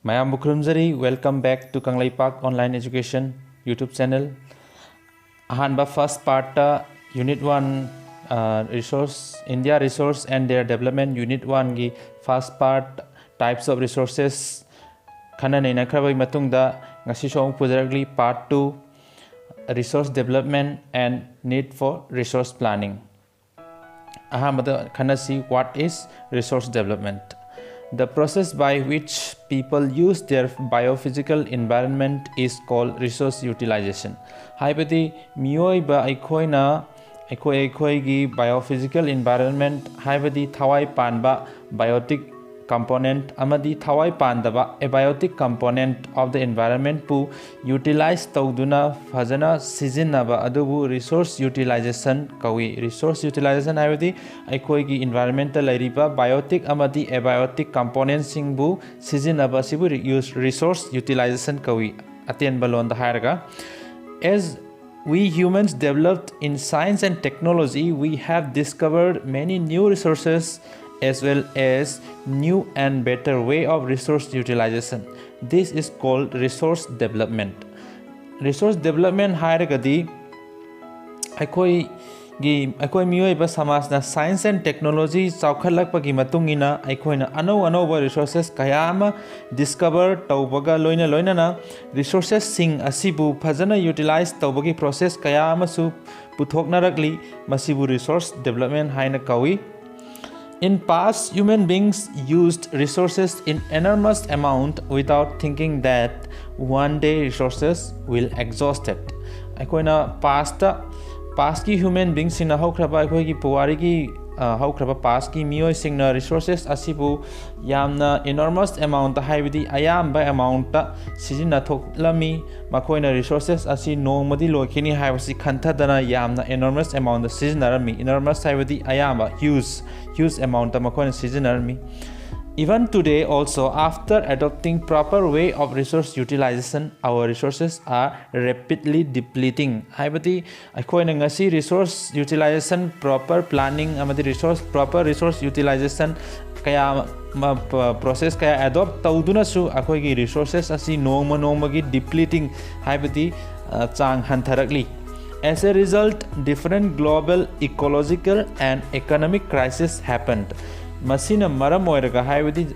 Mayam Bukrumzari, welcome back to Kanglaipak Online Education YouTube channel. Ahanba first part Unit 1 Resource India Resource and their development Unit 1 gi first part types of resources khana nei nakrabai matungda ngasi song pujaragli part 2 resource development and need for resource planning. Ahamada khana see what is resource development. The process by which people use their biophysical environment is called resource utilization. Haibadi miyoiba aikoina gi biophysical environment haibadi thawai panba biotic component amadi thawai pandaba abiotic component of the environment pu utilize tawduna fajana sijinnaba adubu resource utilization kawi. Resource utilization haibadi aikoi gi environmental lairiba biotic amadi abiotic components singbu sijinnaba sibu resource utilization kawi. Aten balon da hairaga as we humans developed in science and technology, we have discovered many new resources as well as new and better way of resource utilization. This is called resource development. Resource development hairagadi aikoi miyoiba samajna science and technology chawkhalakpagi matungina aikoina anau resources kaya ama discover tawbaga loina resources sing asibu phajana utilize tawbagi process kaya amasu puthoknarakli masibu resource development haina kawi. In past, human beings used resources in enormous amount without thinking that one day resources will exhaust it. Aikoina past ki human beings sina haukraba aikoi ki puwari ki haukraba past ki miyoi singna resources asibu yamna enormous amount haibidi ayamba amount ta sijina thoklami makoina resources asi nongmadi loikini haibasi khanthadana yamna enormous amount ta sijinarami. Enormous haibidi ayamba huge amount ta makoina sijinarami. Even today also, after adopting proper way of resource utilization, our resources are rapidly depleting. Haibati aikoina ngasi resource utilization proper planning amadi proper resource utilization kaya process kaya adopt tawduna su akoi gi resources asi nongma gi depleting haibati chang hantharakli. As a result, different global ecological and economic crises happened. Masina maram oiraga haibadi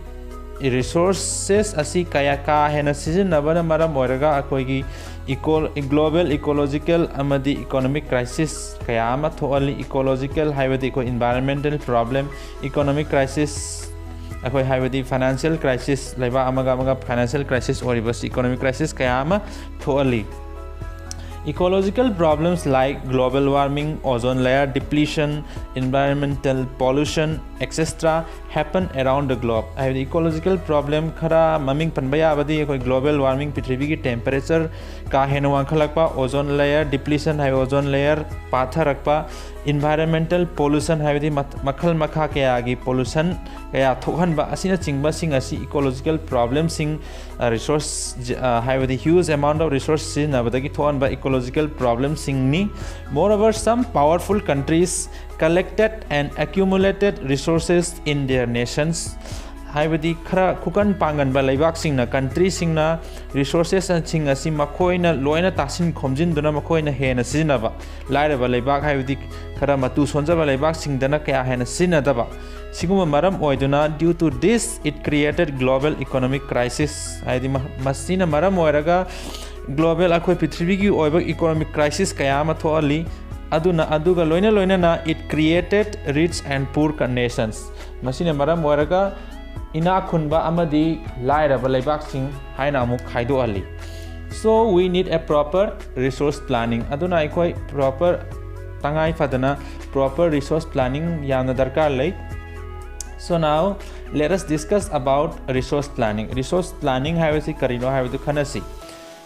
resources asi kaya ka hena sijinnabana maram oiraga akoigi global ecological amadi economic crisis kaya ama thoali. Ecological haibadi ko environmental problem, economic crisis akoi haibadi financial crisis laiba amaga financial crisis oribas economic crisis kaya ama thoali. Ecological problems like global warming, ozone layer depletion, environmental pollution, etc. happen around the globe. Ecological problem khara maming panbaya abadi global warming prithvi ki temperature ka hena wankhalakpa, ozone layer depletion hai ozone layer patharakpa, environmental pollution haibadi makhal makha kaya agi pollution kaya thokhanba asina chingba sing asi ecological problems sing resource haibadi huge amount of resources nabadagi thokhanba ecological problems sing ni. Moreover, some powerful countries collected and accumulated resources in their nations. Haibadi khara khukan pangan ba laibak singna country singna resources sing asi makoina loina tasin khomjin duna makoina hena sinaba lairaba laibak haibadi khara matu sonjaba laibak singdana kaya hena sinadaba siguma maram oiduna. Due to this, it created global economic crisis. Haidi masina maram oiraga global akoi prithvi gi oiba economic crisis kaya ama thoali. Aduna aduga loina na it created rich and poor nations. Masina maram oiraga ina khunba amadi lairaba laibak sing haina amuk khaido ali. So we need a proper resource planning. Aduna aikoi proper tangai fadana proper resource planning yamna darkar lai. So now let us discuss about resource planning. Resource planning haibasi karino haibadu khanasi.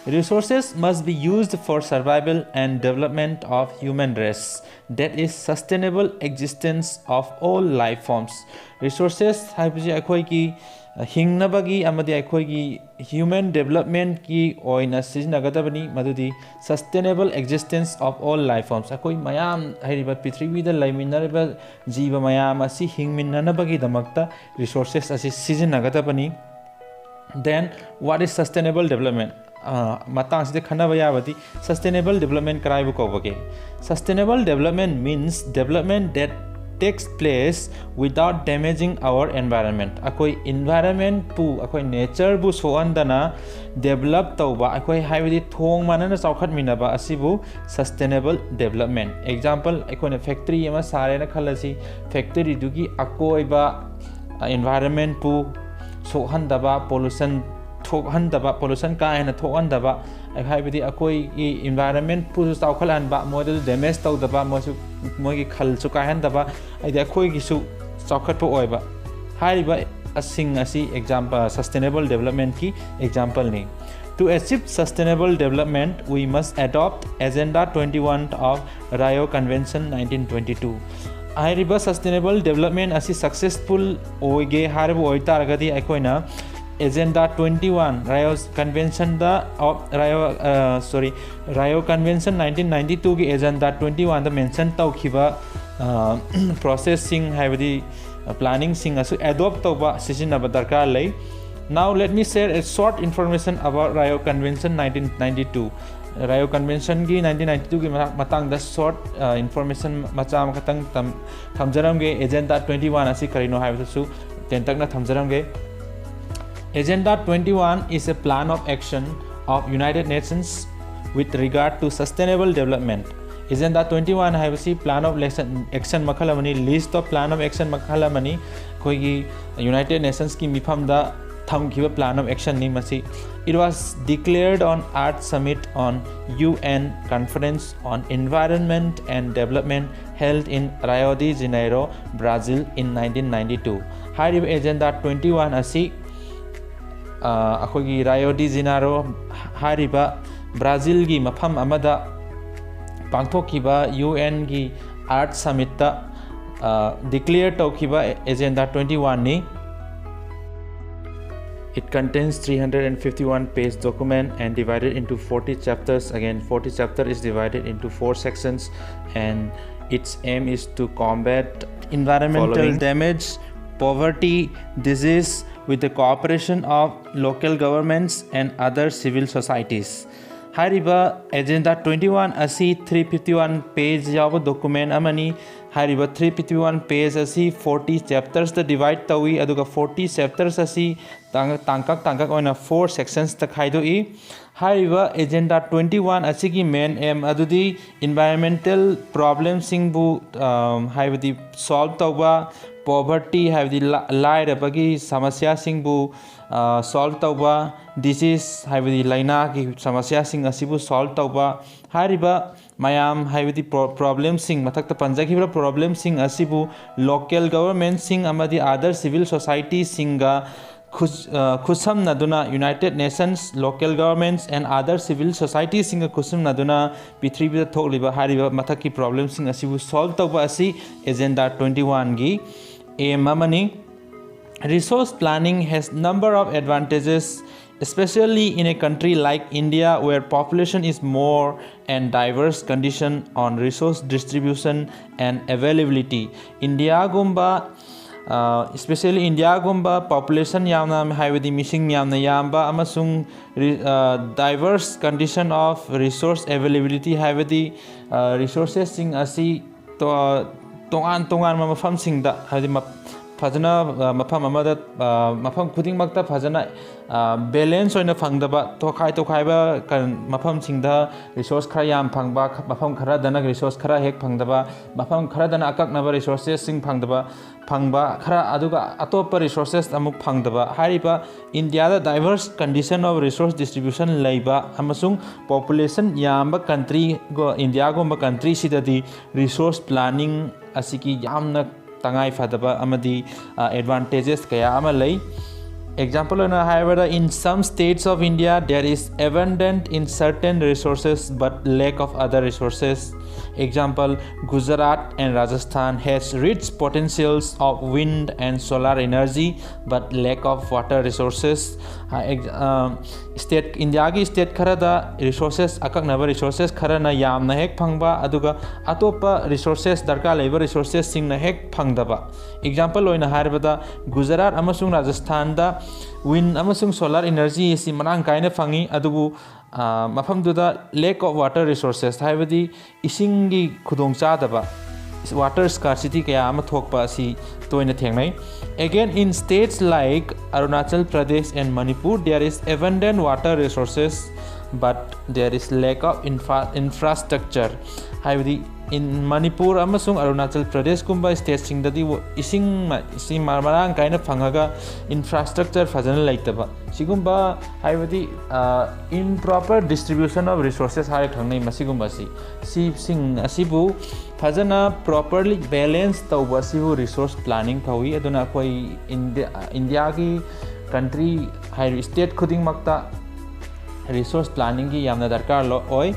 Resources must be used for survival and development of human race, that is sustainable existence of all life forms. Resources haibasi akoi ki hingnabagi amadi akoi ki human development ki oina sijnagadabani madudi sustainable existence of all life forms. Akoi mayam hairiba prithvi da laiminariba jiva mayam asi hingminnanabagi damakta resources asi sijnagadabani. Then what is sustainable development? Matang sida khana bayawati sustainable development karai bu ko bage. Sustainable development means development that takes place without damaging our environment. Akoi environment pu akoi nature bu soandana develop tauba akoi haibidi thong manana chaukhat minaba asibu sustainable development. Example akoi factory ama sare na khalasi factory dugi akoi ba environment pu sohandaba pollution थोकहनदबा pollution का है ना थोकहनदबा हाइबदी अकोई environment पुजु चाउखलानबा मोदु damage तौदबा मोसु मोगी खलसु काहनदबा आइदि अकोई गिसु चाउखटपो ओइबा हाइबा using असि example sustainable development की example ni. To achieve sustainable development we must adopt agenda 21 of Rio Convention 1922. हाइरिबा sustainable development असि successful ओइगे हारबो ओइतारगदि अकोइना Agenda 21 Rio Convention Rio Convention 1992 की Agenda 21 दा mention तौखिबा processing हाइबदी planning सिंग असु adopt तौबा सिजिनबा दरकार लई. Now let me share a short information about Rio Convention 1992. Rio Convention की 1992 की matang da short information macha makatang thamjaramge Agenda 21 asi karino haibsu tentakna thamjaramge. Agenda 21 is a plan of action of United Nations with regard to sustainable development. Agenda 21 हाइबसी plan of action मखलमनी list of plan of action मखलमनी कोई United Nations की मिफमदा थमखिबा plan of action नि मसी. It was declared on Earth Summit on UN Conference on Environment and Development held in Rio de Janeiro, Brazil in 1992. HYBE Agenda 21 असी अखोगी रायो de Janeiro हारिबा Brazil की मफम अमदा पांथोखिबा UN की art summit declare तौखिबा agenda 21 नि. It contains 351 page document and divided into 40 chapters. Again 40 chapter is divided into 4 sections and its aim is to combat environmental damage, poverty, disease with the cooperation of local governments and other civil societies. Hariba Agenda 21 asi 351 page yawa document amani. Hariba 351 page asi 40 chapters the divide tawi aduga 40 chapters asi tangkak oina 4 sections ta khaidoi. Hariba Agenda 21 asi ki main aim adudi environmental problems sing bu haibadi solve tauba, poverty हाइबदी लाइरबगी समस्या सिंबु solve तौबा, disease हाइबदी लाइना की समस्या सिंग असिबु solve तौबा हारिबा मयाम हाइबदी प्रॉब्लम सिंग मथक पंजाखिबा प्रॉब्लम सिंग असिबु लोकल गवर्नमेंट सिंग अमदी अदर सिविल सोसाइटी सिंगा खुसम नदुना United Nations local governments and other civil society सिंग खुसम नदुना पृथ्वी थोकलिबा हारिबा मथक की प्रॉब्लम सिंग असिबु सॉल्व तौबा असि एजेंडा 21 गी aim amani. Resource planning has number of advantages, especially in a country like India where population is more and diverse condition on resource distribution and availability. India gumba especially India gumba population yamna haibadi missing yamna yamba amasung diverse condition of resource availability haibadi resources sing asi to tongan mafam singda hadi fajana mafam amada mafam khuding makta fajana balance oina phangdaba to khai ba mafam singda resource khara yam phangba mafam khara dana resource khara hek phangdaba mafam khara dana akak na resources sing phangba khara aduga atopa resources amuk phangdaba hariba India da diverse condition of resource distribution laiba amasung population yamba country go India go country sidadi resource planning asiki yamna tangai fadaba amadi advantages kaya ama lai. Example however in some states of India there is abundant in certain resources but lack of other resources. Example Gujarat and Rajasthan has rich potentials of wind and solar energy but lack of water resources. State India ki state khara da resources akak naba resources khara na yam na hek phangba aduga atopa resources darka labor resources sing na hek phangdaba. Example oina harbada Gujarat amasung Rajasthan da wind amasung solar energy si manang kaina fangi adubu mafam duda lack of water resources haibadi isingi khudong chadaba water scarcity kaya ama thokpa si toina thengnai. Again, in states like Arunachal Pradesh and Manipur, there is abundant water resources, but there is lack of infrastructure. Haibadi in Manipur amasung Arunachal Pradesh kumba states singdadi ising marang kaina phangaga infrastructure fazana laitaba sigumba haibadi improper distribution of resources hai thangnai masigumba si sing asibu fazana properly balance tawba sibu resource planning thawi aduna koi India ki country hai state khuding makta resource planning ki yamna darkar oi.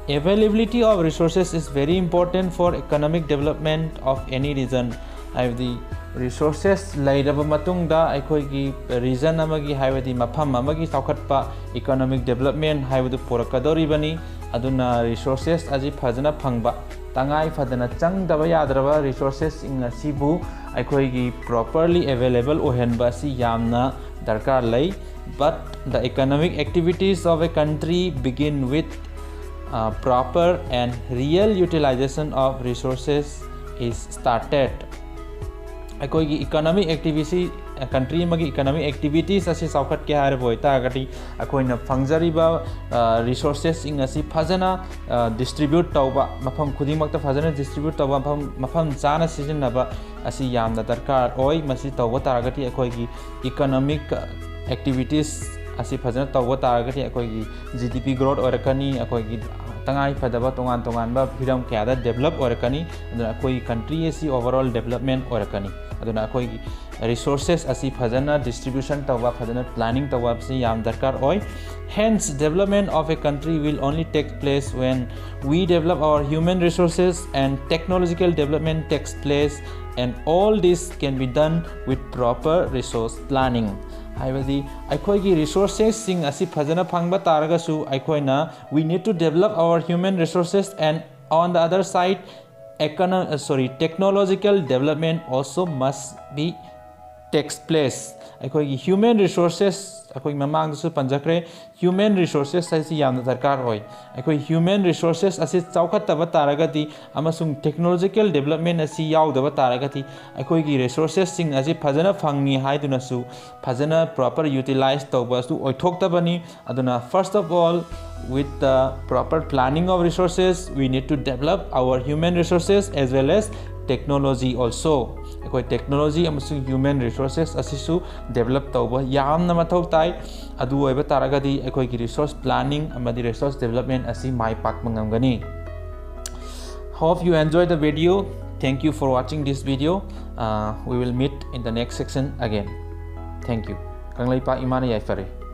Availability of resources is very important for economic development of any region. Haibadi resources lairaba matungda aikoigi region amagi haibadi mafam amagi saukhatpa economic development haibadu porakadoribani aduna resources aji phajana phangba tangai phadana changdaba yadraba resources inga sibu aikoigi properly available ohenba si yamna darkar lai. But the economic activities of a country begin with proper and real utilization of resources is started. Aikoigi economic activity country magi economic activities asi saukhat ke hare boita agati akoina phangjariba resources ing asi phajana distribute tawba mafam khuding makta phajana distribute tawba mafam chana sizinaba asi yamna darkar oi masi tawba taragati akoigi economic activities asi phajana tawba taragati akoigi GDP growth orakani akoigi tangai phadaba tongan ba phiram kyada develop orakani aduna akoi country asi overall development orakani aduna akoi resources asi phajana distribution tawba phajana planning tawba si yam darkar oi. Hence development of a country will only take place when we develop our human resources and technological development takes place, and all this can be done with proper resource planning. Haibadi aikoigi resources sing asi phajana phangba taragasu aikoina we need to develop our human resources, and on the other side technological development also must be takes place. Aikoigi human resources akoi mamang su panjakre human resources asi yamna darkar hoi. Akoi human resources asi chaukhataba taragati amasung technological development asi yaudaba taragati aikoigi resources sing asi phajana phangni haiduna su phajana proper utilize tawba su oithoktabani. Aduna first of all, with the proper planning of resources we need to develop our human resources as well as technology also. Akoi technology amasung human resources asisu develop tawba yamna mathau tai adu oiba taragadi akoi gi resource planning amadi resource development asi mai pak mangamgani. Hope you enjoyed the video. Thank you for watching this video. We will meet in the next section again. Thank you. Kanglaipak imana yaifare.